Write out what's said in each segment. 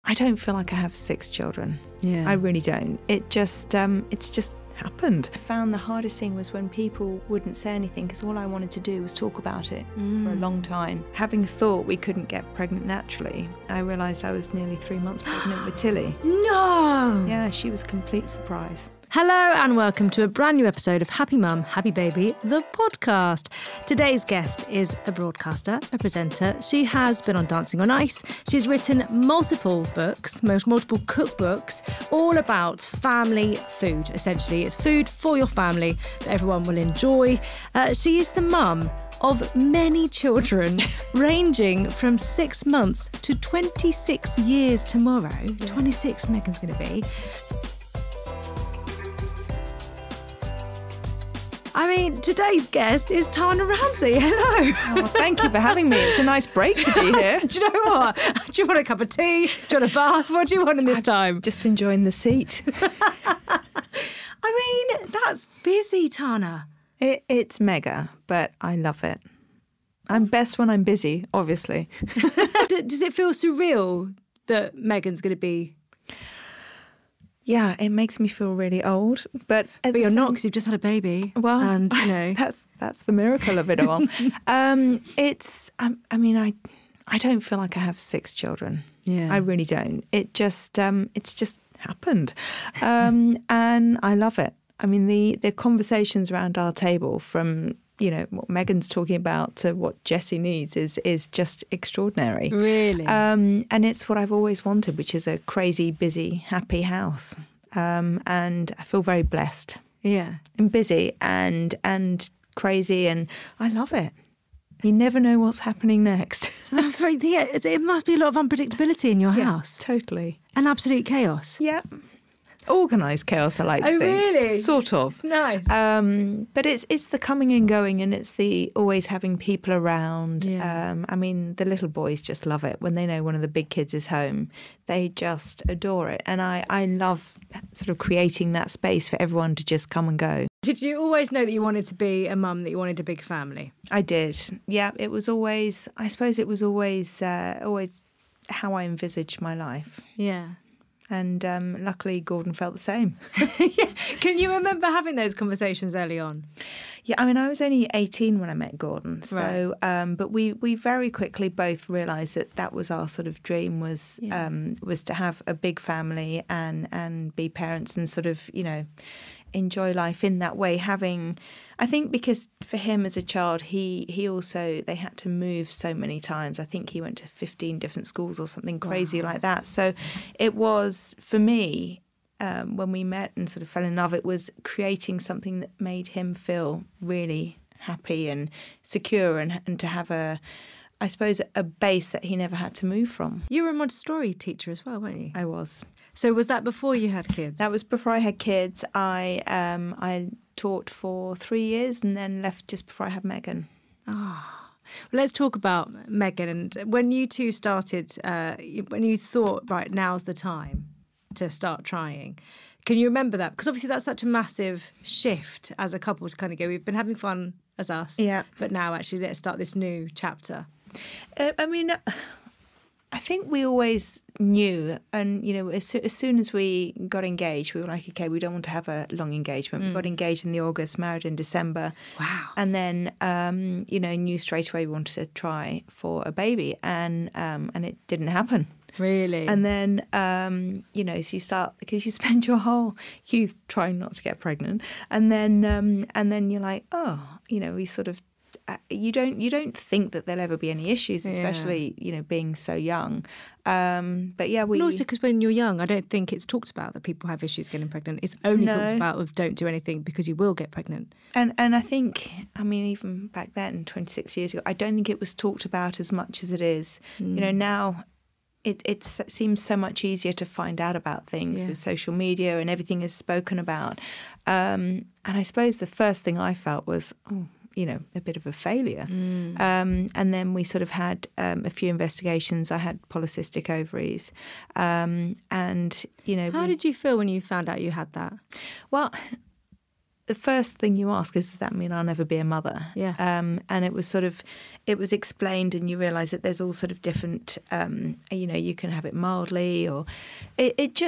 I don't feel like I have 6 children. Yeah. I really don't. It's just happened. I found the hardest thing was when people wouldn't say anything because all I wanted to do was talk about it for a long time. Having thought we couldn't get pregnant naturally, I realised I was nearly 3 months pregnant with Tilly. No! Yeah, she was a complete surprise. Hello and welcome to a brand new episode of Happy Mum, Happy Baby, the podcast. Today's guest is a broadcaster, a presenter. She has been on Dancing on Ice. She's written multiple books, multiple cookbooks, all about family food, essentially. It's food for your family that everyone will enjoy. She is the mum of many children, ranging from 6 months to 26 years tomorrow. Yeah. 26 Megan's going to be. I mean, today's guest is Tana Ramsay. Hello. Oh, thank you for having me. It's a nice break to be here. Do you know what? Do you want a cup of tea? Do you want a bath? What do you want in this time? Just enjoying the seat. I mean, that's busy, Tana. It's mega, but I love it. I'm best when I'm busy, obviously. Does it feel surreal that Megan's going to be... Yeah, it makes me feel really old, but you're not because you've just had a baby. Well, and you know that's the miracle of it all. I mean, I don't feel like I have 6 children. Yeah, I really don't. It's just happened, and I love it. I mean, the conversations around our table, from what Megan's talking about to what Jessie needs, is just extraordinary. Really? And it's what I've always wanted, which is a crazy, busy, happy house. And I feel very blessed. Yeah. And busy and crazy, and I love it. You never know what's happening next. That's very... Yeah, it must be a lot of unpredictability in your house. Totally. And absolute chaos. Yeah. Organised chaos, I like to think. Oh, really? Sort of. Nice. But it's the coming and going, and it's the always having people around. Yeah. I mean, the little boys just love it. When they know one of the big kids is home, they just adore it. And I love sort of creating that space for everyone to just come and go. Did you always know that you wanted to be a mum, that you wanted a big family? I did. Yeah, it was always, I suppose it was always how I envisaged my life. Yeah. And luckily, Gordon felt the same. Yeah. Can you remember having those conversations early on? Yeah, I mean, I was only 18 when I met Gordon. So, right. But we very quickly both realised that was our sort of dream, was to have a big family and be parents and sort of, enjoy life in that way. I think because for him as a child, he also, they had to move so many times. I think he went to 15 different schools or something crazy like that. So it was, for me, when we met and sort of fell in love, it was creating something that made him feel really happy and secure and to have I suppose, a base that he never had to move from. You were a Montessori teacher as well, weren't you? I was. So was that before you had kids? That was before I had kids. I taught for 3 years and then left just before I had Megan. Well, let's talk about Megan. And when you two started, when you thought, right, now's the time to start trying, can you remember that? Because obviously that's such a massive shift as a couple to kind of go, we've been having fun as us, but now actually let's start this new chapter. I mean, I think we always knew, and as soon as we got engaged, we were like, okay, we don't want to have a long engagement. We got engaged in August, married in December. Wow. And then knew straight away we wanted to try for a baby, and it didn't happen. Really? And then so you start, because you spend your whole youth trying not to get pregnant, and then you're like, we sort of. You don't think that there'll ever be any issues, especially being so young. But yeah, and also because when you're young, I don't think it's talked about that people have issues getting pregnant. It's only talked about of don't do anything because you will get pregnant. And I think, I mean, even back then, 26 years ago, I don't think it was talked about as much as it is. Now. It seems so much easier to find out about things with social media, and everything is spoken about. And I suppose the first thing I felt was, a bit of a failure. And then we sort of had a few investigations. I had polycystic ovaries. How did you feel when you found out you had that? Well, the first thing you ask is, does that mean I'll never be a mother? Yeah. And it was explained, and you realise that there's all sort of different, you can have it mildly, or it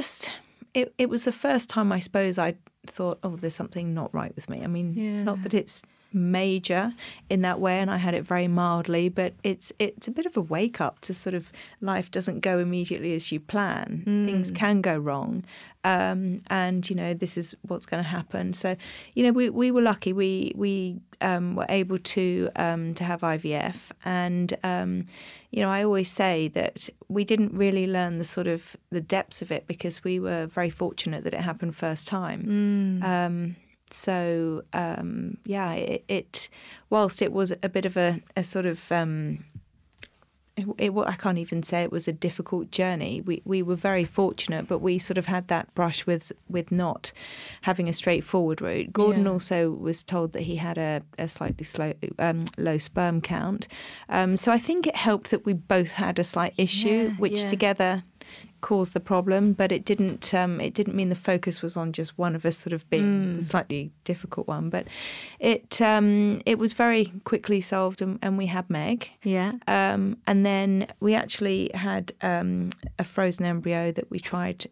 was the first time I suppose I thought, oh, there's something not right with me. I mean, not that it's major in that way, and I had it very mildly, but it's a bit of a wake up to sort of life doesn't go immediately as you plan. Things can go wrong, and this is what's going to happen. So we were lucky. We were able to have IVF, and I always say that we didn't really learn the depths of it because we were very fortunate that it happened first time. So, whilst it was a bit of a sort of, I can't even say it was a difficult journey. We were very fortunate, but we sort of had that brush with not having a straightforward route. Gordon also was told that he had a slightly low sperm count. So I think it helped that we both had a slight issue, which together caused the problem, but it didn't mean the focus was on just one of us sort of being the slightly difficult one. But it was very quickly solved, and we had Meg. Yeah. And then we actually had a frozen embryo that we tried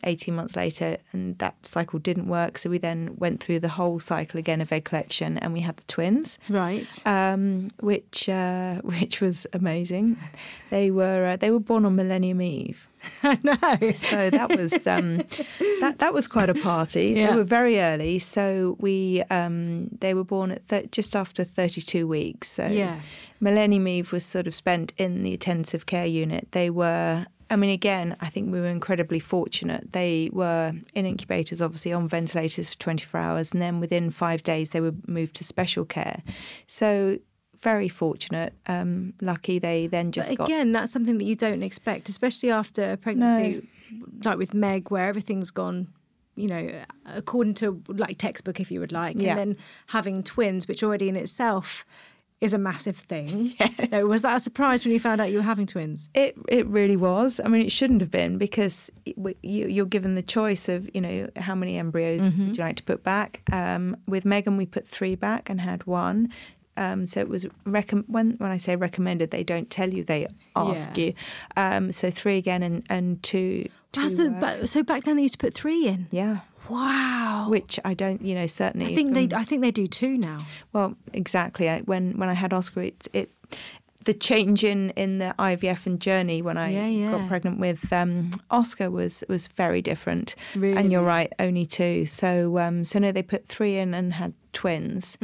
18 months later, and that cycle didn't work. So we then went through the whole cycle again of egg collection, and we had the twins. Right. Which was amazing. They were born on Millennium Eve. I know. So that was that was quite a party. Yeah. They were very early, so they were born at just after 32 weeks. So Millennium Eve was sort of spent in the intensive care unit. They were. I mean, again, I think we were incredibly fortunate. They were in incubators, obviously on ventilators for 24 hours, and then within 5 days they were moved to special care. So. Very fortunate, lucky they then just got... Again, that's something that you don't expect, especially after a pregnancy like with Meg, where everything's gone, according to like textbook, if you would like, and then having twins, which already in itself is a massive thing. Yes. So was that a surprise when you found out you were having twins? It really was. I mean, it shouldn't have been, because you're given the choice of, how many embryos would you like to put back. With Megan, we put 3 back and had 1. So it was when I say recommended, they don't tell you, they ask you. So 3 again and 2. So back then they used to put 3 in. Yeah. Wow. Which I don't, certainly. I think they do 2 now. Well, exactly. When I had Oscar, the change in the IVF and journey when I got pregnant with Oscar was very different. Really? And you're right, only 2. So no, they put 3 in and had twins.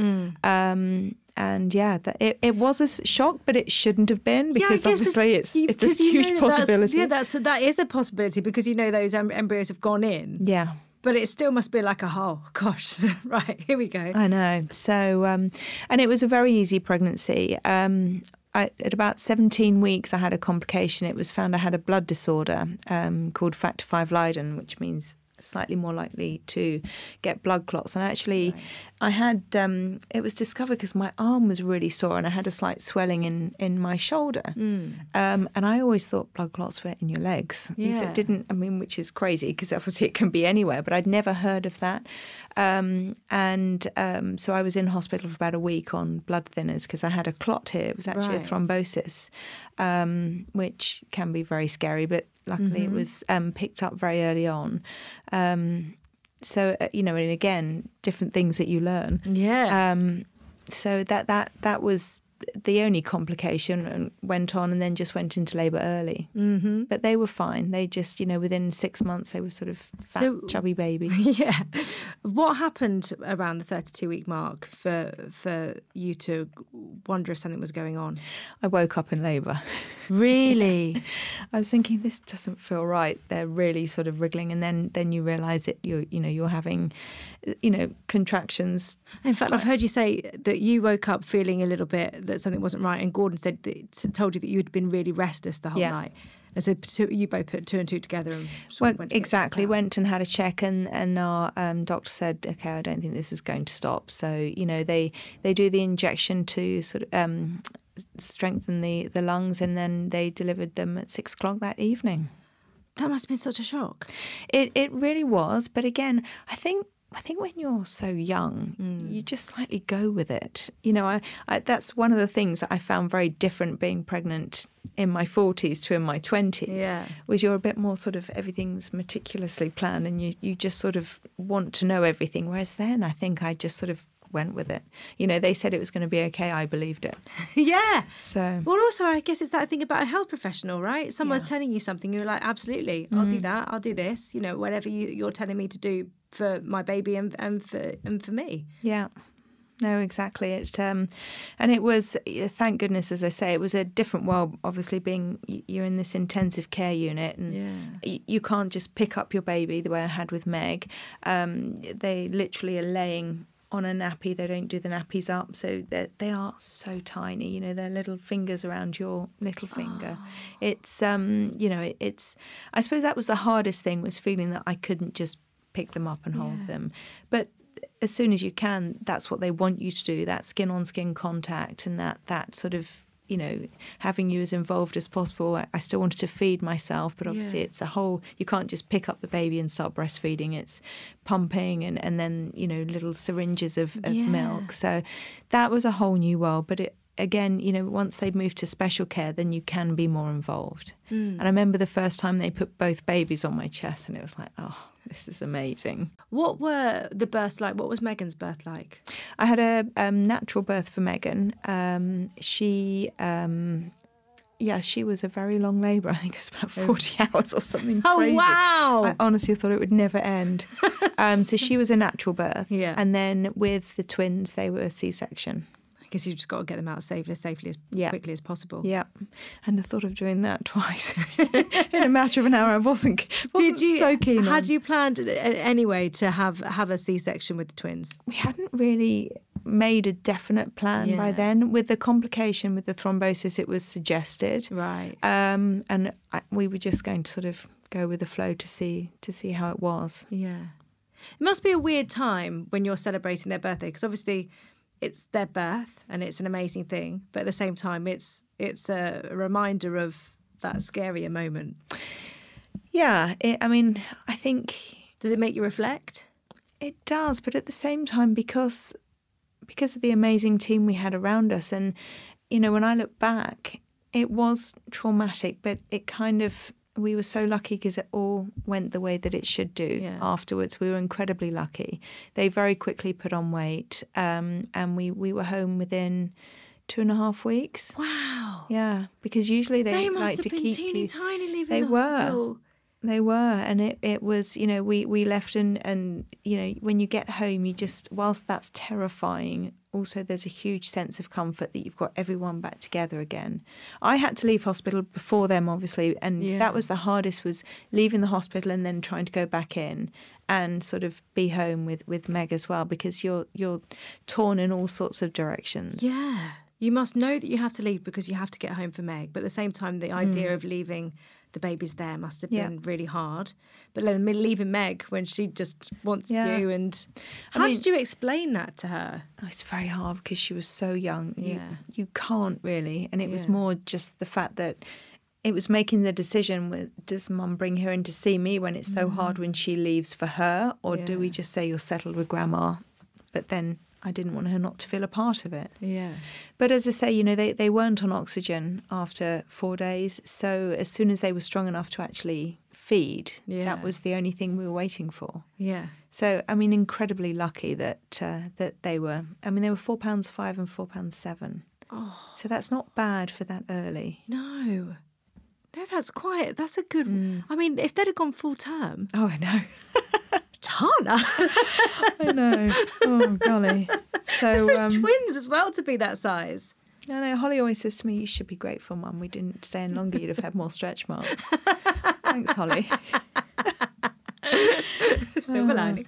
And it was a shock, but it shouldn't have been, because obviously it's a huge possibility. That is a possibility, because those embryos have gone in. Yeah. But it still must be like gosh, right, here we go. I know. So, and it was a very easy pregnancy. At about 17 weeks, I had a complication. It was found I had a blood disorder called factor V Leiden, which means slightly more likely to get blood clots. And actually, I had, it was discovered because my arm was really sore and I had a slight swelling in my shoulder. And I always thought blood clots were in your legs. Yeah. Which is crazy, because obviously it can be anywhere, but I'd never heard of that. So I was in hospital for about a week on blood thinners because I had a clot here. It was actually a thrombosis, which can be very scary, but luckily it was picked up very early on. So, and again, different things that you learn. Yeah. So that was the only complication, and went on and then just went into labour early. But they were fine. They just, within 6 months, they were sort of fat, chubby baby. Yeah. What happened around the 32-week mark for you to wonder if something was going on? I woke up in labour. Really? I was thinking, this doesn't feel right. They're really sort of wriggling, and then you realise that you're having, contractions. In fact, I've heard you say that you woke up feeling a little bit that something wasn't right, and Gordon told you that you had been really restless the whole night. And so you both put 2 and 2 together. And went and had a check, and our doctor said, okay, I don't think this is going to stop. So, they do the injection to sort of strengthen the lungs, and then they delivered them at 6 o'clock that evening. That must have been such a shock. It really was. But again, I think I think when you're so young, you just slightly go with it. You know, I that's one of the things that I found very different being pregnant in my 40s to in my 20s. Yeah. Was you're a bit more sort of everything's meticulously planned and you just sort of want to know everything. Whereas then I think I just sort of went with it. You know, they said it was going to be okay. I believed it. Yeah. So. Well, also, I guess it's that thing about a health professional, right? Someone's telling you something, you're like, absolutely, I'll do that. I'll do this. You know, whatever you're telling me to do for my baby and for me. Yeah. No, exactly. And it was, thank goodness, as I say, it was a different world. Obviously, being you're in this intensive care unit, and you can't just pick up your baby the way I had with Meg. They literally are laying on a nappy. They don't do the nappies up, so they are so tiny. You know, their little fingers around your little finger. It's you know, it's. I suppose that was the hardest thing, was feeling that I couldn't just pick them up and hold them, but as soon as you can, that's what they want you to do, that skin on skin contact, and that sort of, you know, having you as involved as possible. I still wanted to feed myself, but obviously it's a whole, you can't just pick up the baby and start breastfeeding. It's pumping and then, you know, little syringes of milk. So that was a whole new world. But it, again, you know, once they've moved to special care, then you can be more involved. And I remember the first time they put both babies on my chest, and it was like, oh, this is amazing. What were the births like? What was Megan's birth like? I had a natural birth for Megan. She was a very long labour. I think it was about 40 hours or something crazy. Oh, wow. I honestly thought it would never end. So she was a natural birth. Yeah. And then with the twins, they were a C-section. I guess you just got to get them out safely as quickly as possible. Yeah. And the thought of doing that twice in a matter of an hour, I wasn't so keen on. Had you planned anyway to have a C-section with the twins? We hadn't really made a definite plan by then. With the complication with the thrombosis, it was suggested. Right. We were just going to sort of go with the flow to see how it was. Yeah. It must be a weird time when you're celebrating their birthday, because obviously it's their birth and it's an amazing thing, but at the same time it's a reminder of that scarier moment. Yeah, I think... Does it make you reflect? It does, but at the same time, because of the amazing team we had around us, and, you know, when I look back, it was traumatic, but it kind of... We were so lucky because it all went the way that it should do afterwards. We were incredibly lucky. They very quickly put on weight, and we were home within 2.5 weeks. Wow. Yeah, because usually they like to keep you. They must have been teeny tiny leaving They the hospital. They were, and it was, you know, we left and, you know, when you get home, you just, whilst that's terrifying, also there's a huge sense of comfort that you've got everyone back together again. I had to leave hospital before them, obviously, and that was the hardest, was leaving the hospital and then trying to go back in and sort of be home with Meg as well, because you're torn in all sorts of directions. Yeah. You must know that you have to leave because you have to get home for Meg, but at the same time, the idea of leaving the baby's there must have been really hard. But then leaving Meg when she just wants you, and how did you explain that to her? Oh, it's very hard because she was so young. You can't really, and it was more just the fact that it was making the decision, does Mum bring her in to see me when it's so hard when she leaves for her, or do we just say you're settled with Grandma? But then I didn't want her not to feel a part of it. Yeah. But as I say, you know, they weren't on oxygen after 4 days. So as soon as they were strong enough to actually feed, that was the only thing we were waiting for. Yeah. So, I mean, incredibly lucky that they were, they were £4.5 and £4.7. Oh. So that's not bad for that early. No, that's a good, I mean, if they'd have gone full term. Oh, I know. Tana. I know. Oh, golly. So twins as well to be that size. I know. Holly always says to me, you should be grateful, Mum. We didn't stay in longer. You'd have had more stretch marks. Thanks, Holly. Silver lining.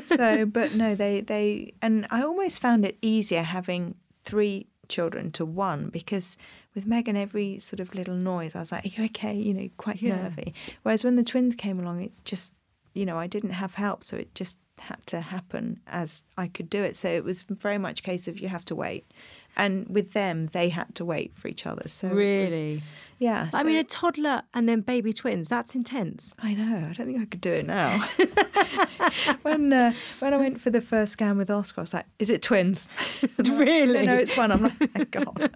So, but no, they and I almost found it easier having 3 children to 1, because with Megan, every sort of little noise, I was like, are you okay? You know, quite nervy. Whereas when the twins came along, it just, you know, I didn't have help, so it just had to happen as I could do it. So it was very much a case of you have to wait. And with them, they had to wait for each other. So really? Yeah. I mean, a toddler and then baby twins, that's intense. I know. I don't think I could do it now. When I went for the first scan with Oscar, I was like, is it twins? Really? No, it's one. I'm like, oh, God.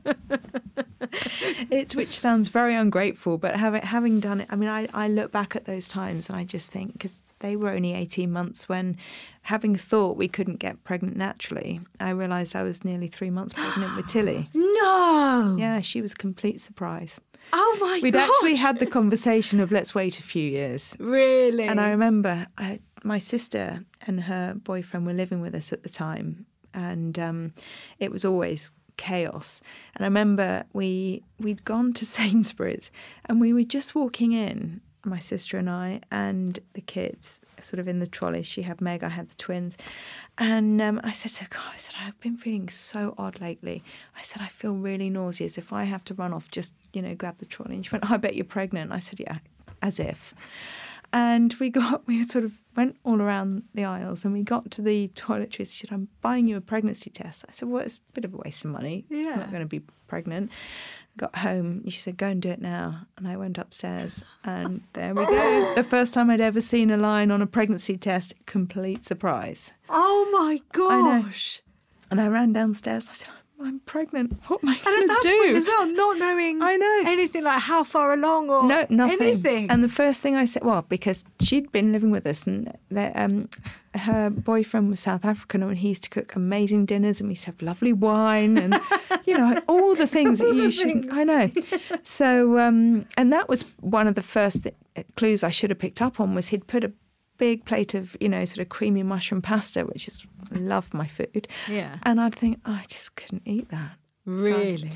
Which sounds very ungrateful, but having done it, I mean, I look back at those times and I just think, because they were only 18 months when, having thought we couldn't get pregnant naturally, I realised I was nearly 3 months pregnant with Tilly. No! Yeah, she was a complete surprise. Oh my God! We'd actually had the conversation of let's wait a few years. Really? And I remember my sister and her boyfriend were living with us at the time, and it was always chaos. And I remember we'd gone to Sainsbury's and we were just walking in, my sister and I, and the kids sort of in the trolley. She had Meg, I had the twins. And I said to her, God, I said, I've been feeling so odd lately. I said, I feel really nauseous. If I have to run off, just, grab the trolley. And she went, I bet you're pregnant. I said, yeah, as if. And we sort of went all around the aisles and we got to the toiletries. She said, I'm buying you a pregnancy test. I said, well, it's a bit of a waste of money. Yeah. It's not going to be pregnant. Got home. She said, go and do it now. And I went upstairs and there we go. The first time I'd ever seen a line on a pregnancy test, complete surprise. Oh my gosh. And I ran downstairs. I said, I'm pregnant. What am I going to do? And at that point as well, not knowing anything like how far along or nothing. Anything. And the first thing I said, well, because she'd been living with us and her boyfriend was South African and he used to cook amazing dinners and we used to have lovely wine and, all the things that you shouldn't. I know. So, and that was one of the first clues I should have picked up on was he'd put a big plate of, sort of creamy mushroom pasta, which is, I love my food. Yeah. And I'd think, I just couldn't eat that. Really?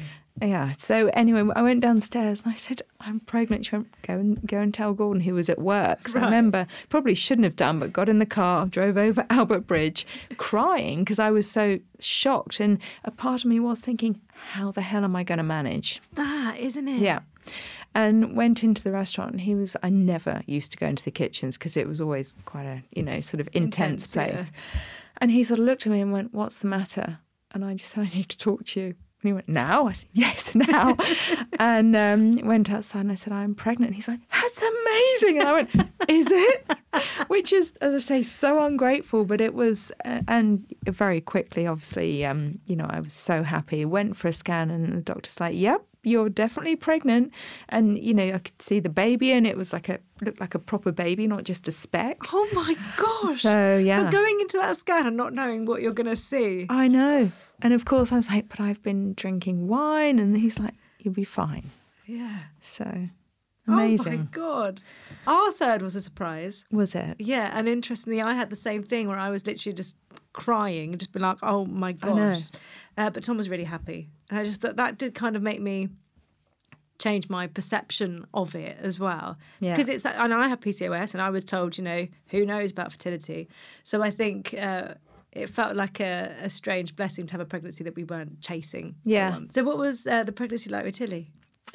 So anyway, I went downstairs and I said, I'm pregnant. She went, go and tell Gordon, who was at work. So I remember, probably shouldn't have done, but got in the car, drove over Albert Bridge, crying because I was so shocked. And a part of me was thinking, how the hell am I going to manage? That, isn't it? Yeah. And went into the restaurant and I never used to go into the kitchens because it was always quite a, sort of intense place. Yeah. And he sort of looked at me and went, what's the matter? And I just said, I need to talk to you. And he went, now? I said, yes, now. And went outside and I said, I'm pregnant. And he's like, that's amazing. And I went, is it? Which is, as I say, so ungrateful. But it was, and very quickly, obviously, I was so happy. Went for a scan and the doctor's like, yep, you're definitely pregnant. And, I could see the baby and it was looked like a proper baby, not just a speck. Oh, my gosh. So, yeah. But going into that scan and not knowing what you're going to see. I know. And, of course, I was like, but I've been drinking wine. And he's like, you'll be fine. Yeah. So, amazing. Oh, my God. Our third was a surprise. Was it? Yeah. And interestingly, I had the same thing where I was literally just crying and just been like, oh, my gosh. But Tom was really happy. And I just thought that did kind of make me change my perception of it as well. Yeah. Because it's, and I have PCOS and I was told, who knows about fertility. So I think it felt like a strange blessing to have a pregnancy that we weren't chasing. Yeah. So what was the pregnancy like with Tilly?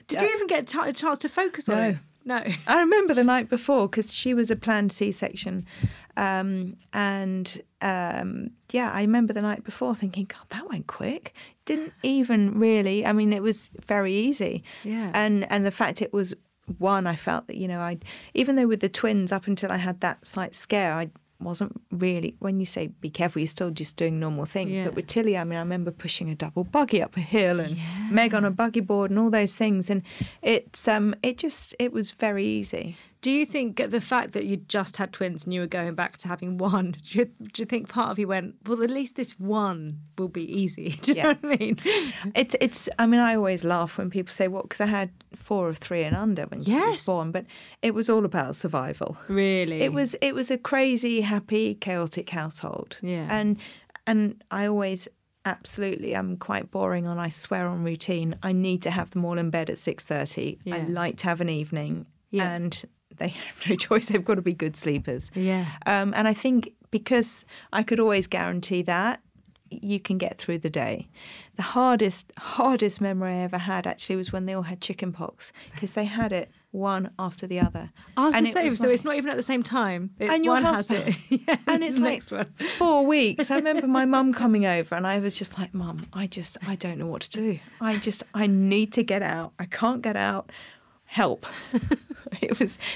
Did you even get a chance to focus on it? No. I remember the night before because she was a planned C-section. I remember the night before thinking, God, that went quick. Didn't even really, it was very easy. Yeah. And the fact it was one, I felt that, even though with the twins, up until I had that slight scare, I wasn't really, when you say be careful, you're still just doing normal things. Yeah. But with Tilly, I remember pushing a double buggy up a hill and Meg on a buggy board and all those things. And it was very easy. Do you think the fact that you just had twins and you were going back to having one, do you think part of you went, well, at least this one will be easy? Do you know what I mean? I always laugh when people say, because I had 4 of 3 and under when she was born, but it was all about survival. Really? It was a crazy, happy, chaotic household. Yeah. And I always, absolutely, I'm quite boring and I swear on routine. I need to have them all in bed at 6:30. Yeah. I like to have an evening. Yeah. And they have no choice. They've got to be good sleepers. Yeah. And I think because I could always guarantee that, you can get through the day. The hardest memory I ever had actually was when they all had chicken pox because they had it one after the other. I was and the same, so it's not even at the same time. It's and your one husband. has it. Yeah, and it's like 4 weeks. I remember my mum coming over and I was just like, Mum, I don't know what to do. I need to get out. I can't get out. Help.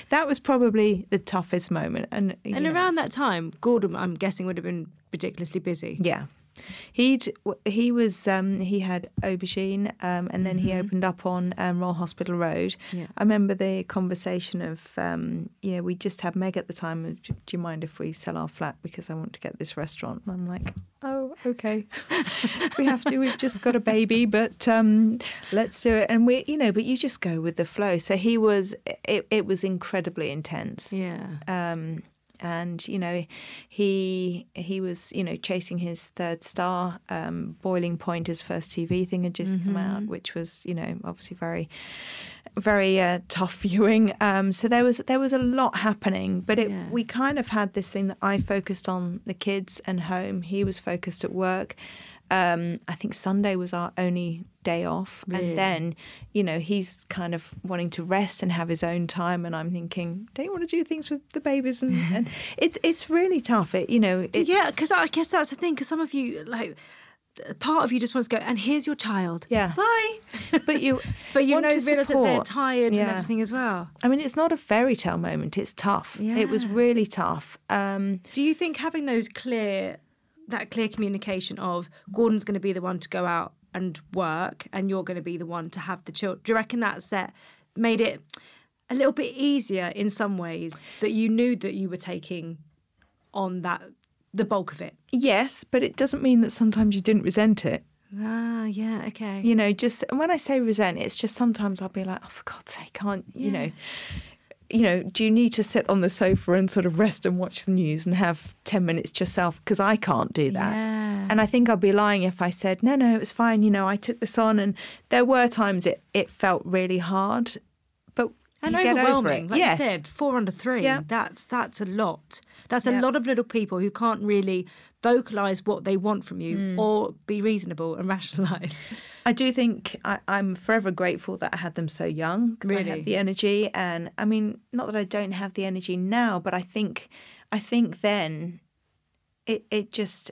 That was probably the toughest moment. And around that time, Gordon, I'm guessing, would have been ridiculously busy. Yeah. He had aubergine, and then he opened up on Royal Hospital Road. Yeah. I remember the conversation of, we just had Meg at the time. Do you mind if we sell our flat because I want to get this restaurant? And I'm like, oh, okay, we have to. We've just got a baby, but let's do it. And but you just go with the flow. So he was. It was incredibly intense. Yeah. And, he was, chasing his third star. Boiling Point, his first TV thing had just come out, which was, obviously very, very tough viewing. So there was a lot happening. But we kind of had this thing that I focused on the kids and home. He was focused at work. I think Sunday was our only day off. Really? And then, he's kind of wanting to rest and have his own time. And I'm thinking, don't you want to do things with the babies? And it's really tough. Yeah, because I guess that's the thing. Because some of you, part of you just wants to go, and here's your child. Yeah. Bye. But you realise that they're tired and everything as well. I mean, it's not a fairy tale moment. It's tough. Yeah. It was really tough. Do you think having that clear communication of Gordon's going to be the one to go out and work and you're going to be the one to have the children, do you reckon that made it a little bit easier in some ways, that you knew that you were taking on the bulk of it? Yes, but it doesn't mean that sometimes you didn't resent it. Ah, yeah, okay. Just when I say resent, it's just sometimes I'll be like, oh, for God's sake, do you need to sit on the sofa and sort of rest and watch the news and have 10 minutes to yourself? Because I can't do that. Yeah. And I think I'd be lying if I said, no, it was fine. I took this on. And there were times it felt really hard. But and you overwhelming. Get over it. Like you said, 4 under 3. Yeah. That's a lot. That's a lot of little people who can't really vocalise what they want from you or be reasonable and rationalise. I do think I'm forever grateful that I had them so young, because I had the energy. And I mean, not that I don't have the energy now, but I think then it just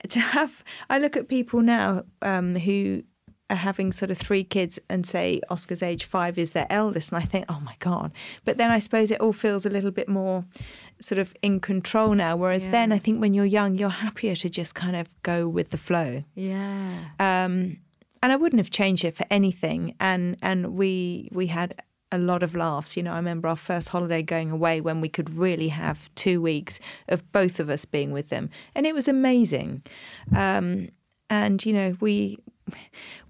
to have. I look at people now who are having sort of 3 kids and say Oscar's age 5 is their eldest, and I think, oh my God. But then I suppose it all feels a little bit more sort of in control now, whereas then I think when you're young, you're happier to just kind of go with the flow. Yeah. And I wouldn't have changed it for anything. And we had a lot of laughs. I remember our first holiday going away when we could really have 2 weeks of both of us being with them, and it was amazing. And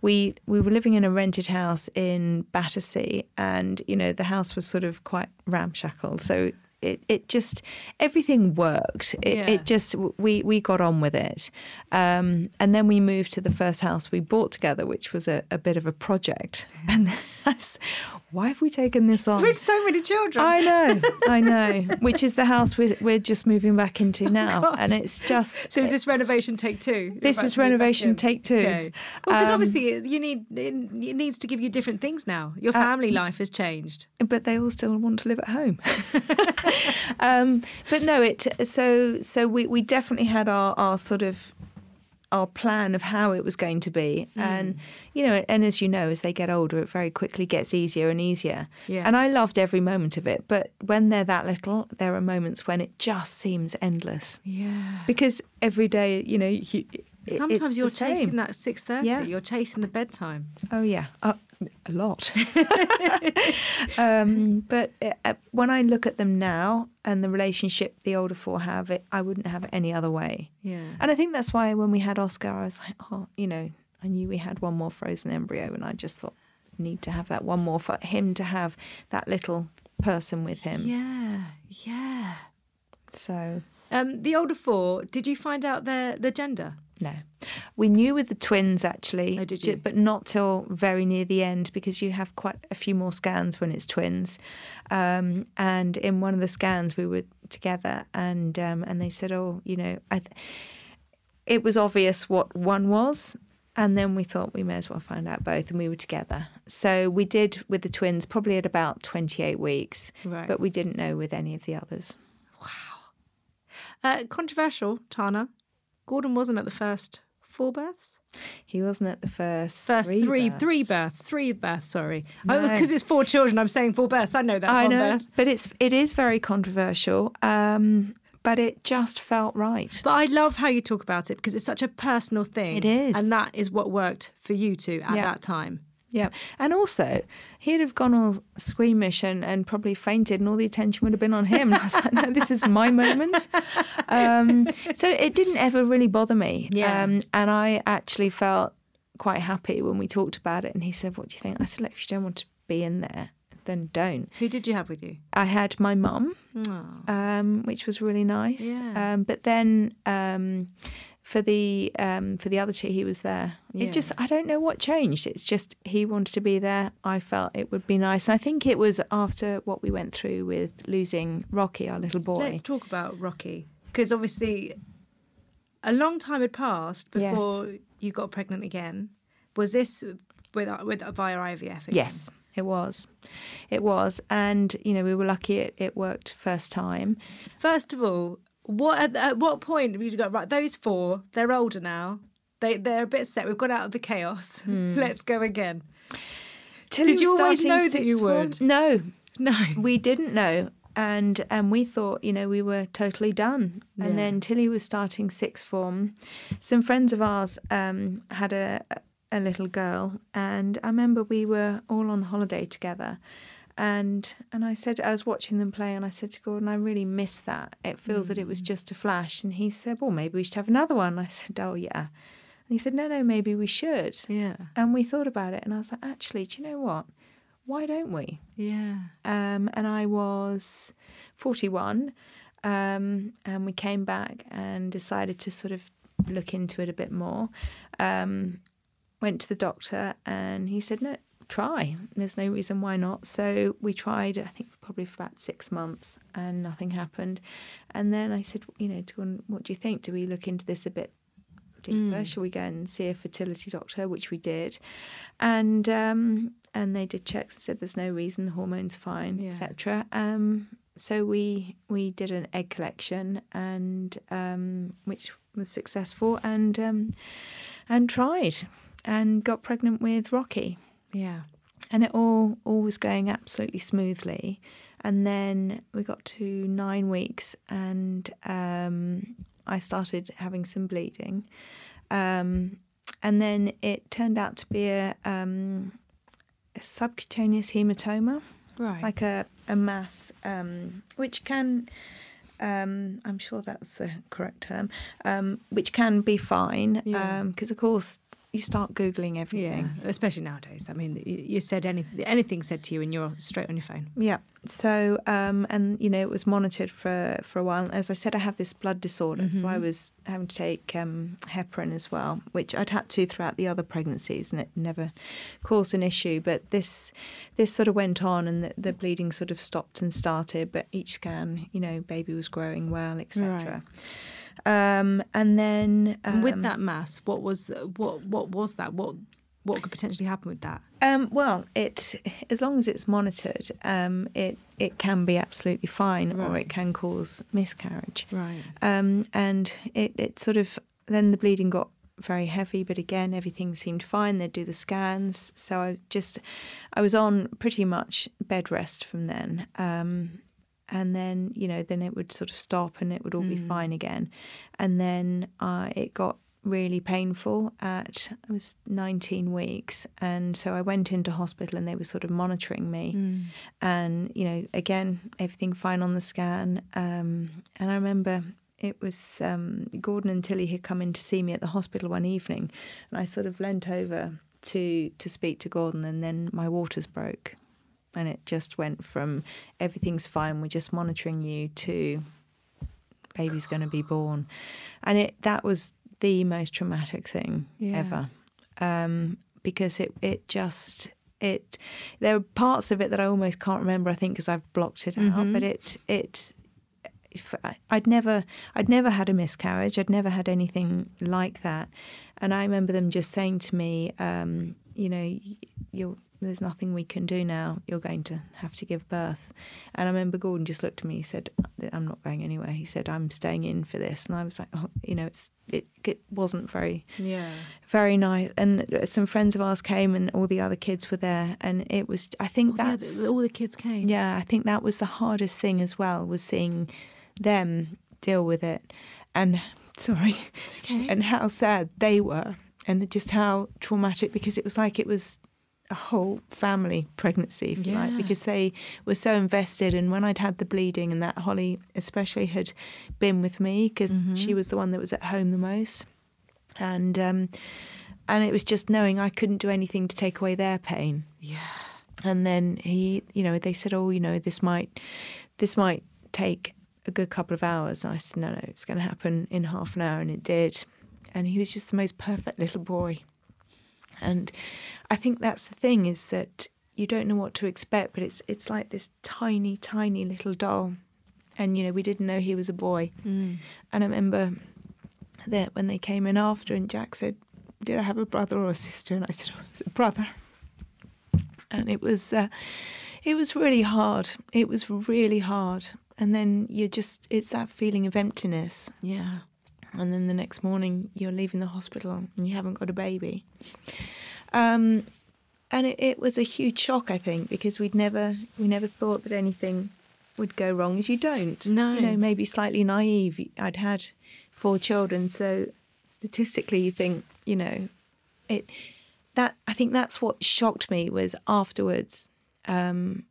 we were living in a rented house in Battersea, and the house was sort of quite ramshackle, so it just, everything worked. It just, we got on with it. And then we moved to the first house we bought together, which was a bit of a project. And why have we taken this on? With so many children. I know. Which is the house we're just moving back into now. Oh, and it's just... So is this renovation take 2? This is renovation take 2. Okay. Well, because obviously it needs to give you different things now. Your family life has changed. But they all still want to live at home. But no, so we definitely had our sort of our plan of how it was going to be. And, and as you know, as they get older, it very quickly gets easier and easier. Yeah. And I loved every moment of it. But when they're that little, there are moments when it just seems endless. Yeah. Because every day, sometimes you're chasing that 6:30. Yeah. You're chasing the bedtime. Oh, yeah. A lot. But when I look at them now and the relationship the older 4 have, I wouldn't have it any other way. Yeah. And I think that's why when we had Oscar, I was like, I knew we had one more frozen embryo, and I just thought, need to have that one more for him to have that little person with him. Yeah, yeah. So... the older 4, did you find out the gender? No. We knew with the twins, actually. Oh, did you? But not till very near the end, because you have quite a few more scans when it's twins. And in one of the scans, we were together, and they said, it was obvious what one was. And then we thought we may as well find out both, and we were together. So we did with the twins probably at about 28 weeks, but we didn't know with any of the others. Wow. Controversial, Tana. Gordon wasn't at the first 4 births? He wasn't at the first three births, sorry. Because it's 4 children, I'm saying 4 births. I know that's one birth. But it is very controversial. But it just felt right. But I love how you talk about it because it's such a personal thing. It is. And that is what worked for you two at that time. Yeah. And also, he'd have gone all squeamish and probably fainted and all the attention would have been on him. And I was like, no, this is my moment. So it didn't ever really bother me. Yeah. And I actually felt quite happy when we talked about it. And he said, what do you think? I said, look, if you don't want to be in there, then don't. Who did you have with you? I had my mum, which was really nice. Yeah. But then for the other two, he was there. Yeah. I don't know what changed. It's just he wanted to be there. I felt it would be nice. And I think it was after what we went through with losing Rocky, our little boy. Let's talk about Rocky. Because obviously a long time had passed before you got pregnant again. Was this via IVF again? Yes. It was. And, we were lucky it worked first time. First of all, at what point have you got, right, those 4, they're older now. They're a bit set. We've got out of the chaos. Let's go again. Did you always know that you would? No. We didn't know. And we thought, we were totally done. And then Tilly was starting 6th form. Some friends of ours had a little girl, and I remember we were all on holiday together, and I said, I was watching them play, and I said to Gordon, I really miss that. It feels that it was just a flash. And he said, well, maybe we should have another one. I said, oh yeah. And he said, no, maybe we should. Yeah. And we thought about it, and I was like, actually, do you know what? Why don't we? Yeah. And I was 41, and we came back and decided to sort of look into it a bit more. Went to the doctor and he said, no, try. There's no reason why not. So we tried, I think probably for about 6 months, and nothing happened. And then I said, to Gordon, what do you think? Do we look into this a bit deeper? Shall we go and see a fertility doctor? Which we did. And they did checks and said there's no reason, hormones fine, etc. So we did an egg collection, and which was successful, and tried. And got pregnant with Rocky. Yeah. And it all was going absolutely smoothly. And then we got to 9 weeks, and I started having some bleeding. And then it turned out to be a subcutaneous hematoma. Right. It's like a mass, which can, I'm sure that's the correct term, which can be fine. Because, of course, you start Googling everything. Yeah, especially nowadays. I mean, you said anything said to you and you're straight on your phone. Yeah. So, and, it was monitored for a while. As I said, I have this blood disorder, so I was having to take heparin as well, which I'd had to throughout the other pregnancies, and it never caused an issue. But this sort of went on, and the bleeding sort of stopped and started. But each scan, baby was growing well, etc. Right. And then with that mass, what was that? What could potentially happen with that? Well, as long as it's monitored, it can be absolutely fine, or it can cause miscarriage. Right. And it sort of, then the bleeding got very heavy, but again, everything seemed fine. They'd do the scans, so I was on pretty much bed rest from then. And then, then it would sort of stop and it would all be fine again. And then it got really painful it was 19 weeks. And so I went into hospital and they were sort of monitoring me. And, again, everything fine on the scan. And I remember it was Gordon and Tilly had come in to see me at the hospital one evening. And I sort of leant over to speak to Gordon, and then my waters broke. And it just went from everything's fine, we're just monitoring you, to baby's going to be born. And that was the most traumatic thing ever. Because there are parts of it that I almost can't remember, I think, because I've blocked it out. But I'd never had a miscarriage. I'd never had anything like that. And I remember them just saying to me, there's nothing we can do now. You're going to have to give birth. And I remember Gordon just looked at me. He said, I'm not going anywhere. He said, I'm staying in for this. And I was like, it wasn't very nice. And some friends of ours came and all the other kids were there. And it was, I think all the kids came. Yeah, I think that was the hardest thing as well, was seeing them deal with it. And sorry. It's okay. And how sad they were. And just how traumatic, because it was like it was a whole family pregnancy, if you like, because they were so invested. And when I'd had the bleeding, and that Holly especially had been with me, because she was the one that was at home the most, and it was just knowing I couldn't do anything to take away their pain. Yeah. And then they said, this might take a good couple of hours. And I said, no, it's going to happen in half an hour, and it did. And he was just the most perfect little boy. And I think that's the thing, is that you don't know what to expect, but it's like this tiny, tiny little doll. And, we didn't know he was a boy. And I remember that when they came in after, and Jack said, did I have a brother or a sister? And I said, it was a brother. And it was really hard. It was really hard. And then it's that feeling of emptiness. Yeah. And then the next morning you're leaving the hospital and you haven't got a baby. And it was a huge shock, I think, because we never thought that anything would go wrong, as you don't. No. Maybe slightly naive. I'd had 4 children, so statistically you think, I think that's what shocked me, was afterwards, the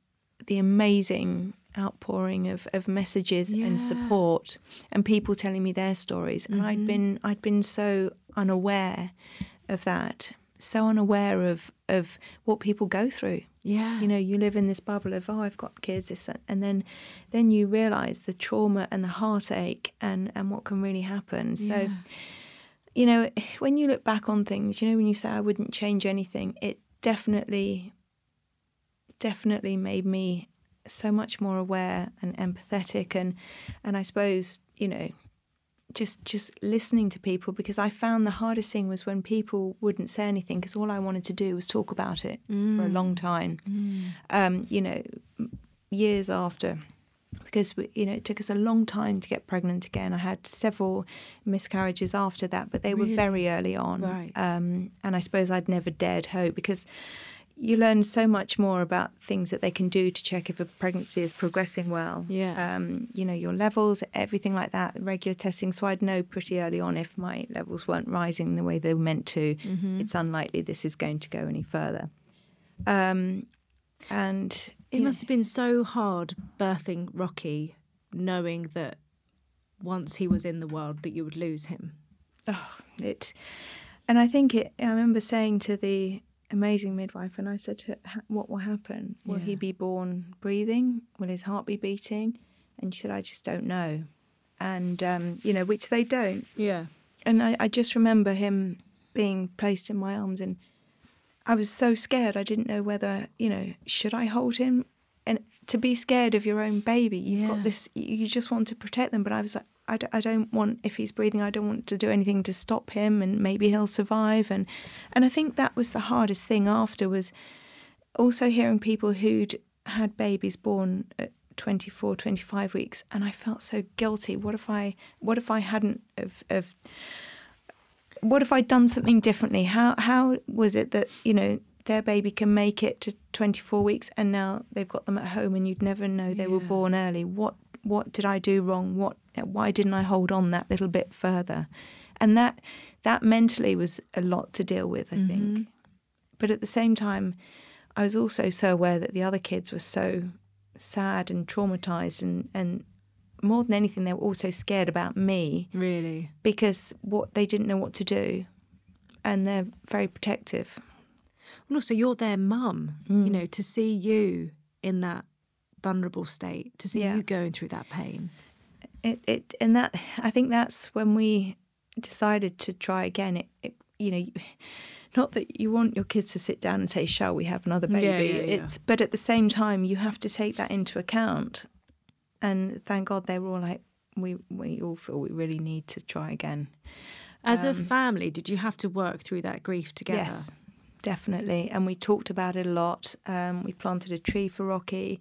amazing outpouring of messages and support, and people telling me their stories. And I'd been so unaware of that, so unaware of what people go through. Yeah. You live in this bubble of, I've got kids, this, that, and then you realise the trauma and the heartache and what can really happen. So, when you look back on things, when you say I wouldn't change anything, it definitely made me so much more aware and empathetic, and I suppose just listening to people, because I found the hardest thing was when people wouldn't say anything, because all I wanted to do was talk about it for a long time. Years after, because it took us a long time to get pregnant again. I had several miscarriages after that, but they were very early on, right. And I suppose I'd never dared hope, because you learn so much more about things that they can do to check if a pregnancy is progressing well. Yeah. Your levels, everything like that, regular testing. So I'd know pretty early on if my levels weren't rising the way they were meant to. It's unlikely this is going to go any further. And it must have been so hard birthing Rocky, knowing that once he was in the world that you would lose him. And I think I remember saying to the amazing midwife, and I said to her, what will happen? Will he be born breathing? Will his heart be beating? And she said, I just don't know. And, which they don't. Yeah. And I just remember him being placed in my arms, and I was so scared. I didn't know whether, should I hold him? And to be scared of your own baby, you've got this, you just want to protect them. But I was like, I don't want, if he's breathing, I don't want to do anything to stop him, and maybe he'll survive. And I think that was the hardest thing after, was also hearing people who'd had babies born at 24, 25 weeks, and I felt so guilty. What if I hadn't what if I'd done something differently? How was it that, their baby can make it to 24 weeks and now they've got them at home and you'd never know they were born early? What did I do wrong? Why didn't I hold on that little bit further? And that mentally was a lot to deal with, I think. But at the same time, I was also so aware that the other kids were so sad and traumatised, and more than anything, they were also scared about me. Really? Because they didn't know what to do, and they're very protective. And also, you're their mum, to see you in that vulnerable state, to see you going through that pain. And that, I think that's when we decided to try again. Not that you want your kids to sit down and say, shall we have another baby? But at the same time, you have to take that into account. And thank God they were all like, we all feel we really need to try again. As a family, did you have to work through that grief together? Yes, definitely. And we talked about it a lot. We planted a tree for Rocky.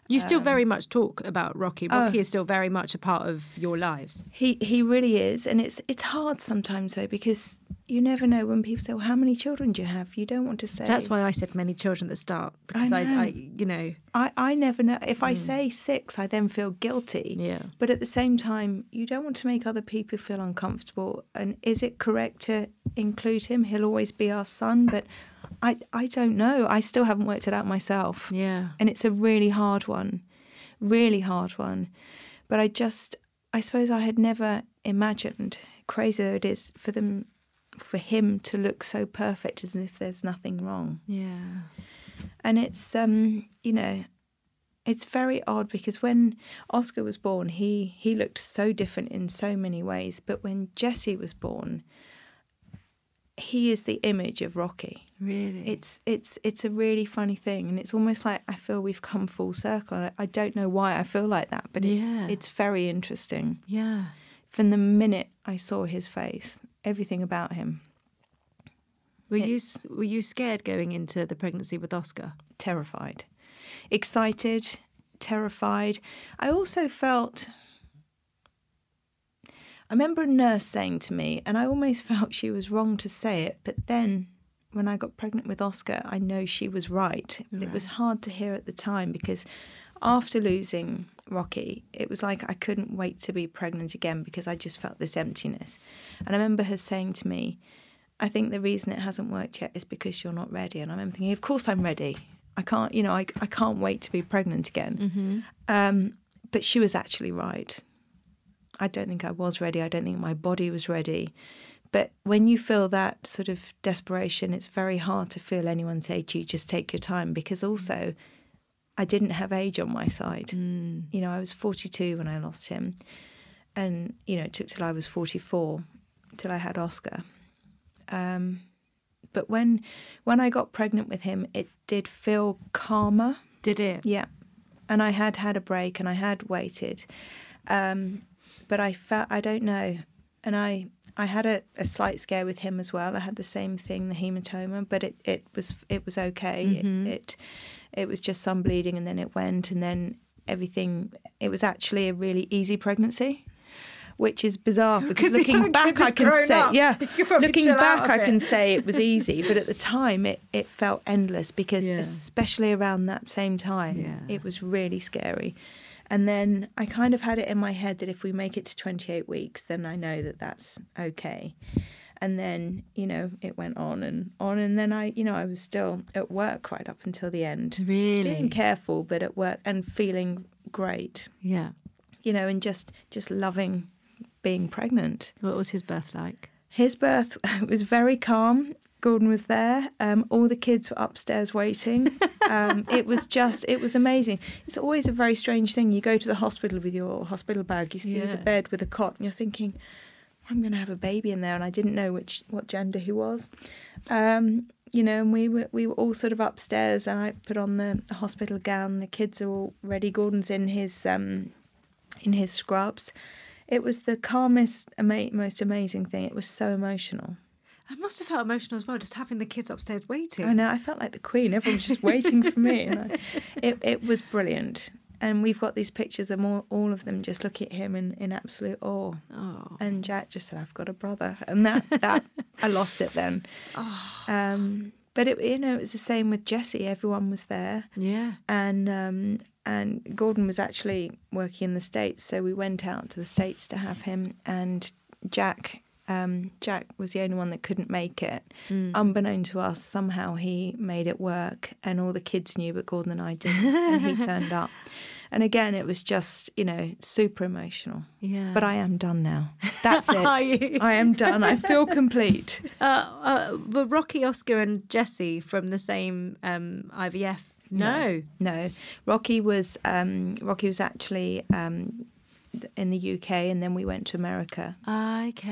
You still very much talk about Rocky. Rocky is still very much a part of your lives. He really is. And it's hard sometimes, though, because you never know when people say, well, how many children do you have? You don't want to say. That's why I said many children at the start, because I never know. If I say 6, I then feel guilty. Yeah. But at the same time, you don't want to make other people feel uncomfortable. And is it correct to include him? He'll always be our son, but I don't know. I still haven't worked it out myself. Yeah. And it's a really hard one. But I suppose I had never imagined, crazy though it is, for him to look so perfect as if there's nothing wrong. Yeah. And it's, it's very odd because when Oscar was born, he looked so different in so many ways. But when Jessie was born, he is the image of Rocky. Really? It's a really funny thing. And it's almost like I feel we've come full circle. I don't know why I feel like that, but it's very interesting. Yeah. From the minute I saw his face, everything about him. Were you scared going into the pregnancy with Oscar? Terrified. Excited, terrified. I also felt... I remember a nurse saying to me, and I almost felt she was wrong to say it, but then when I got pregnant with Oscar, I know she was right. But it was hard to hear at the time because after losing Rocky, it was like I couldn't wait to be pregnant again because I just felt this emptiness. And I remember her saying to me, I think the reason it hasn't worked yet is because you're not ready. And I remember thinking, of course I'm ready. I can't, I can't wait to be pregnant again. Mm-hmm. But she was actually right. I don't think I was ready. I don't think my body was ready. But when you feel that sort of desperation, it's very hard to feel anyone say to you, just take your time. Because also, I didn't have age on my side. Mm. I was 42 when I lost him. And, it took till I was 44 till I had Oscar. But when I got pregnant with him, it did feel calmer. Did it? Yeah. And I had a break and I had waited. But I felt, I don't know. And I had a slight scare with him as well. I had the same thing, the hematoma, but it was okay. Mm-hmm. It was just some bleeding and then it went and then everything. It was actually a really easy pregnancy, which is bizarre because looking back I can say it was easy, but at the time it felt endless because especially around that same time it was really scary. And then I kind of had it in my head that if we make it to 28 weeks, then I know that that's okay. And then, it went on. And then I was still at work right up until the end. Really? Being careful, but at work and feeling great. Yeah. And just loving being pregnant. What was his birth like? His birth was very calm. Gordon was there. All the kids were upstairs waiting. It was amazing. It's always a very strange thing. You go to the hospital with your hospital bag, you see the bed with a cot, and you're thinking, I'm going to have a baby in there. And I didn't know what gender he was. And we were all sort of upstairs, and I put on the hospital gown. The kids are all ready. Gordon's in his scrubs. It was the calmest, most amazing thing. It was so emotional. I must have felt emotional as well, just having the kids upstairs waiting. I know, I felt like the Queen. Everyone was just waiting for me. And it was brilliant. And we've got these pictures of all of them just looking at him in absolute awe. Oh. And Jack just said, I've got a brother. And that I lost it then. Oh. But it was the same with Jessie. Everyone was there. Yeah. And Gordon was actually working in the States, so we went out to the States to have him. And Jack was the only one that couldn't make it. Unbeknown to us, somehow he made it work, and all the kids knew, but Gordon and I didn't, and he turned up. And again, it was just, super emotional. Yeah. But I am done now. That's it. I am done. I feel complete. Were Rocky, Oscar and Jessie from the same IVF? No. Rocky was actually in the UK, and then we went to America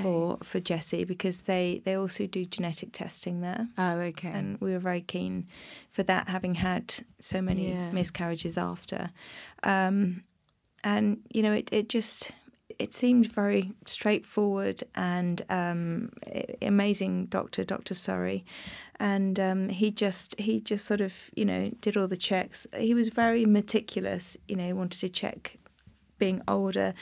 for Jessie because they also do genetic testing there. Oh, okay. And we were very keen for that, having had so many miscarriages after. And it it seemed very straightforward and amazing doctor, Dr. Surrey. And he just sort of, did all the checks. He was very meticulous, he wanted to check being older,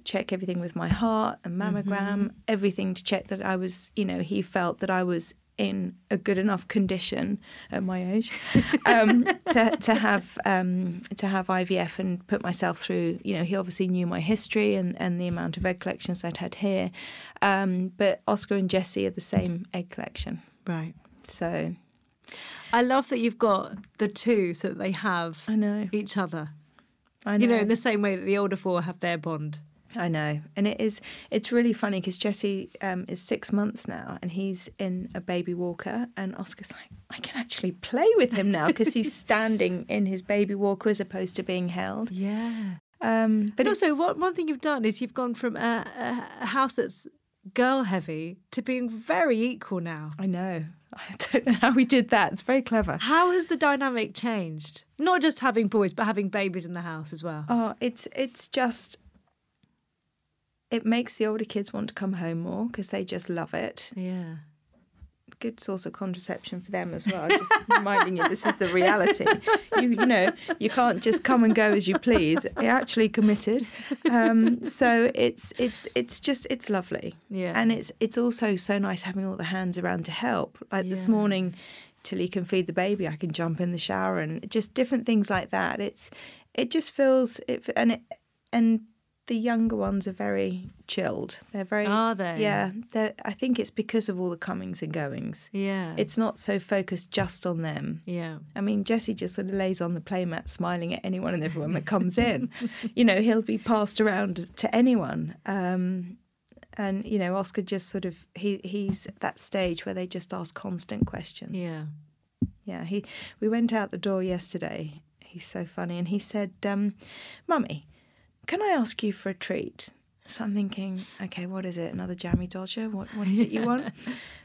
check everything with my heart and mammogram, everything to check that I was, he felt that I was in a good enough condition at my age to have IVF and put myself through. He obviously knew my history and the amount of egg collections I'd had here, but Oscar and Jessie are the same egg collection. Right. So I love that you've got the two so that they have each other. I know. In the same way that the older four have their bond. I know. And it's really funny because Jessie is 6 months now and he's in a baby walker, and Oscar's like, I can actually play with him now because he's standing in his baby walker as opposed to being held. Yeah. But also, one thing you've done is you've gone from a house that's girl heavy to being very equal now. I know. I don't know how we did that. It's very clever. How has the dynamic changed? Not just having boys, but having babies in the house as well. Oh, it's just... It makes the older kids want to come home more because they just love it. Yeah. Good source of contraception for them as well. Just reminding you, this is the reality. You can't just come and go as you please. You're actually committed. So it's lovely. Yeah. And it's also so nice having all the hands around to help. Like this morning, till he can feed the baby, I can jump in the shower and just different things like that. It just feels and the younger ones are very chilled. They're very... Are they? Yeah. I think it's because of all the comings and goings. Yeah. It's not so focused just on them. Yeah. I mean, Jessie just sort of lays on the playmat smiling at anyone and everyone that comes in. He'll be passed around to anyone. And, Oscar just sort of... He's at that stage where they just ask constant questions. Yeah. Yeah. We went out the door yesterday. He's so funny. And he said, Mummy, can I ask you for a treat? So I'm thinking, okay, what is it? Another jammy dodger? What is it you want?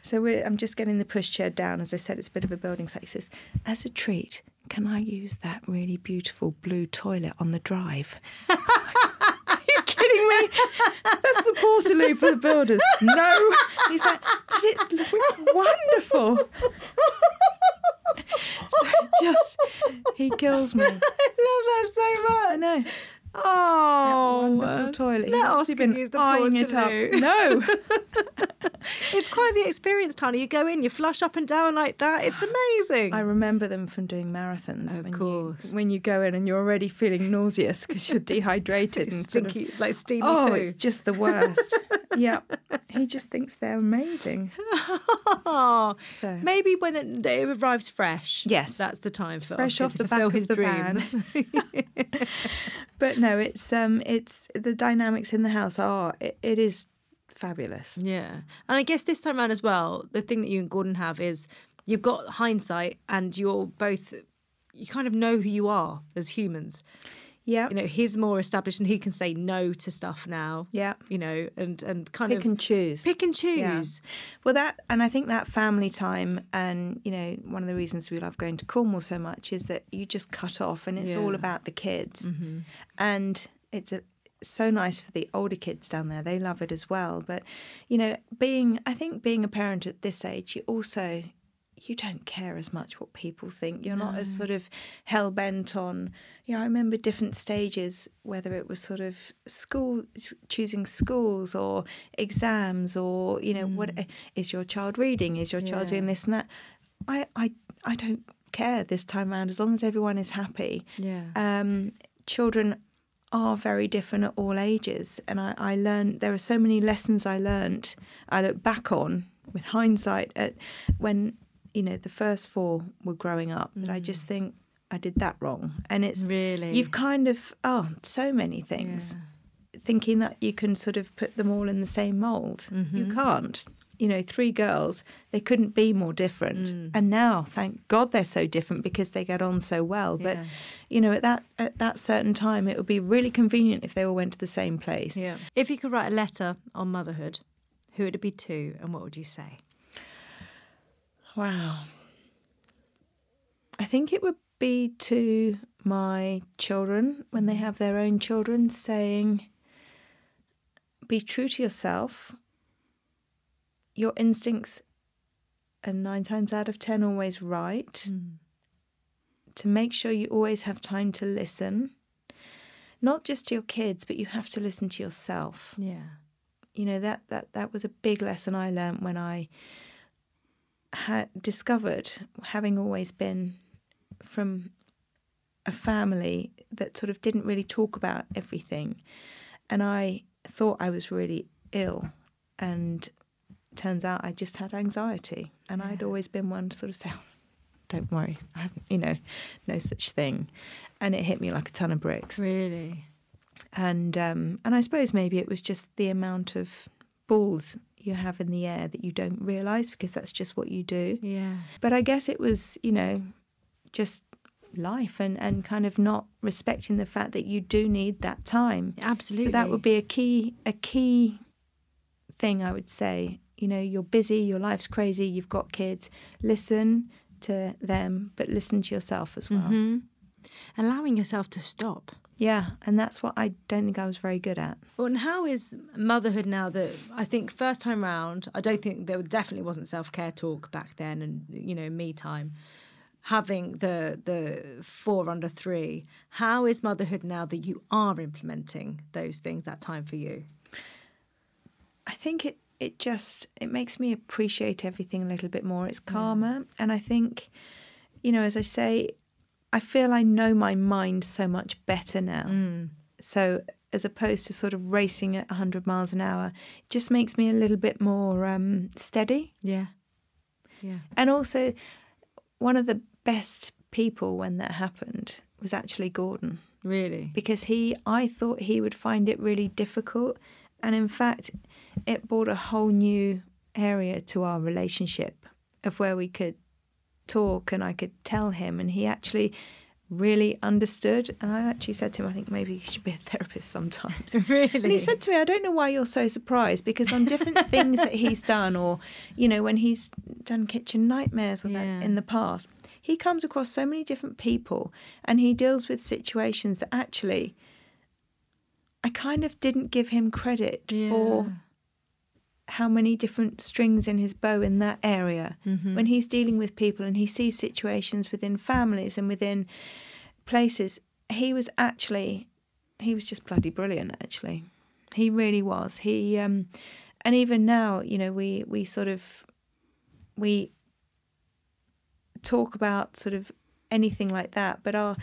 So I'm just getting the pushchair down. As I said, it's a bit of a building site. He says, as a treat, can I use that really beautiful blue toilet on the drive? Are you kidding me? That's the Portaloo for the builders. No. He's like, but it's wonderful. So he kills me. I love that so much. I know. Oh, wonderful toilet. Let Oscar use the eyeing it up. Portaloo. No. It's quite the experience, Tana. You go in, you flush up and down like that. It's amazing. I remember them from doing marathons. Of course. When you go in and you're already feeling nauseous because you're dehydrated and stinky, like steamy poo. poo. It's just the worst. Yeah. He just thinks they're amazing. Oh, So maybe when it arrives fresh. Yes. That's the time for fresh Oscar off to the back fulfill of his the dreams. van. But no, it's the dynamics in the house it is fabulous. Yeah. And I guess this time around as well, the thing that you and Gordon have is you've got hindsight and you kind of know who you are as humans. Yeah. He's more established and he can say no to stuff now. Yeah. And kind Pick and choose. Pick and choose. Yeah. Well, and I think that family time and, one of the reasons we love going to Cornwall so much is that you just cut off and it's all about the kids. Mm-hmm. And it's so nice for the older kids down there. They love it as well. But, being a parent at this age, you don't care as much what people think. You're not as sort of hell-bent on, I remember different stages, whether it was sort of choosing schools or exams or, what is your child reading? Is your child doing this and that? I don't care this time around as long as everyone is happy. Yeah. Children are very different at all ages. And I learned, there are so many lessons I look back on with hindsight at when, the first four were growing up, that I just think I did that wrong. And it's really, you've kind of, so many things, thinking that you can sort of put them all in the same mould. Mm-hmm. You can't. 3 girls, they couldn't be more different. And now, thank God, they're so different because they get on so well. But, at that certain time, it would be really convenient if they all went to the same place. Yeah. If you could write a letter on motherhood, who would it be to and what would you say? Wow. I think it would be to my children when they have their own children, saying, be true to yourself. Your instincts are 9 times out of 10 always right. To make sure you always have time to listen, not just to your kids, but you have to listen to yourself. Yeah. You know, that was a big lesson I learned when I had discovered, having always been from a family that sort of didn't really talk about everything. And I thought I was really ill, and turns out I just had anxiety. And I'd always been one to sort of say, oh, don't worry, I haven't, you know, no such thing. And it hit me like a ton of bricks. Really? And I suppose maybe it was just the amount of balls you have in the air that you don't realise, because that's just what you do. Yeah. But I guess it was, you know, just life and kind of not respecting the fact that you do need that time. Absolutely. So that would be a key thing, I would say. You know, you're busy, your life's crazy, you've got kids. Listen to them, but listen to yourself as well. Mm-hmm. Allowing yourself to stop. Yeah, and that's what I don't think I was very good at. Well, and how is motherhood now that, I think first time round, I don't think there definitely wasn't self-care talk back then and, you know, me time. Having the 4 under 3, how is motherhood now that you are implementing those things, that time for you? I think it makes me appreciate everything a little bit more. It's calmer. And I think, you know, as I say, I feel I know my mind so much better now. So as opposed to sort of racing at 100 miles an hour, it just makes me a little bit more steady. Yeah. Yeah. And also, one of the best people when that happened was actually Gordon. Really? Because I thought he would find it really difficult. And in fact, it brought a whole new area to our relationship of where we could talk and I could tell him, and he actually really understood. And I actually said to him, I think maybe you should be a therapist sometimes. Really? And he said to me, I don't know why you're so surprised, because on different things that he's done, or, you know, when he's done kitchen nightmares or that in the past, he comes across so many different people and he deals with situations that actually I kind of didn't give him credit for how many different strings in his bow in that area. When he's dealing with people and he sees situations within families and within places, he was just bloody brilliant, actually. He really was. And even now, you know, we talk about sort of anything like that, but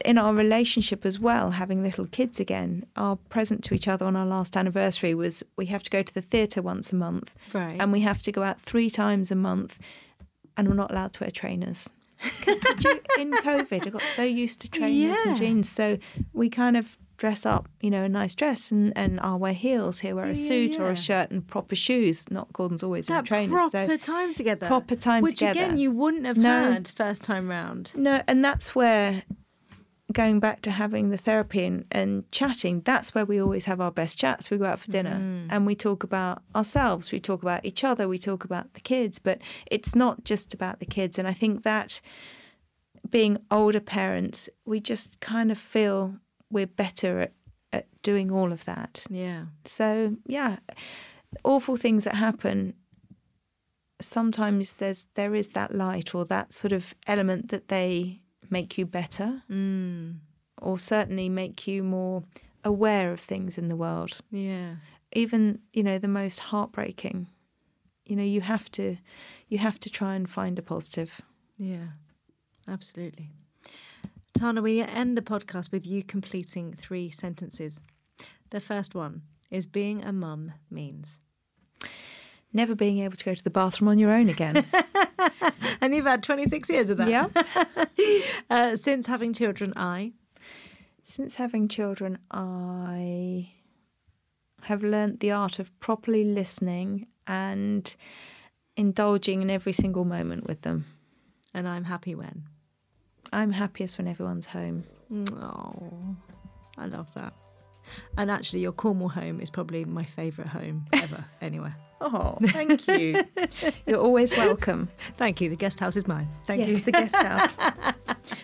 in our relationship as well, having little kids again, our present to each other on our last anniversary was we have to go to the theatre once a month. Right. And we have to go out 3 times a month, and we're not allowed to wear trainers. Because in COVID, I got so used to trainers and jeans. So we kind of dress up, you know, a nice dress, and I'll wear heels, he'll wear a suit or a shirt and proper shoes. Not Gordon's always in trainers. Proper time together. Proper time together. Which again, you wouldn't have had first time round. No, and that's where, going back to having the therapy and chatting, that's where we always have our best chats. We go out for dinner and we talk about ourselves, we talk about each other, we talk about the kids, but it's not just about the kids. And I think that being older parents, we just kind of feel we're better at doing all of that. Yeah. So, yeah, awful things that happen, sometimes there is that light or that sort of element that they make you better or certainly make you more aware of things in the world. Yeah. Even, you know, the most heartbreaking, you know, you have to try and find a positive. Yeah, absolutely. Tana, we end the podcast with you completing 3 sentences. The first one is being a mum means never being able to go to the bathroom on your own again. And you've had 26 years of that. Yeah. Since having children, I have learnt the art of properly listening and indulging in every single moment with them. And I'm happy when? I'm happiest when everyone's home. Oh, I love that. And actually, your Cornwall home is probably my favourite home ever, anywhere. Oh, thank you. You're always welcome. Thank you. The guest house is mine. Thank you. Yes, the guest house.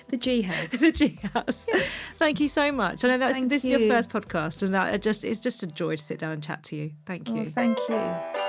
The G house. The G house. Yes. Thank you so much. I know this is your first podcast, and it's just a joy to sit down and chat to you. Thank you. Thank you.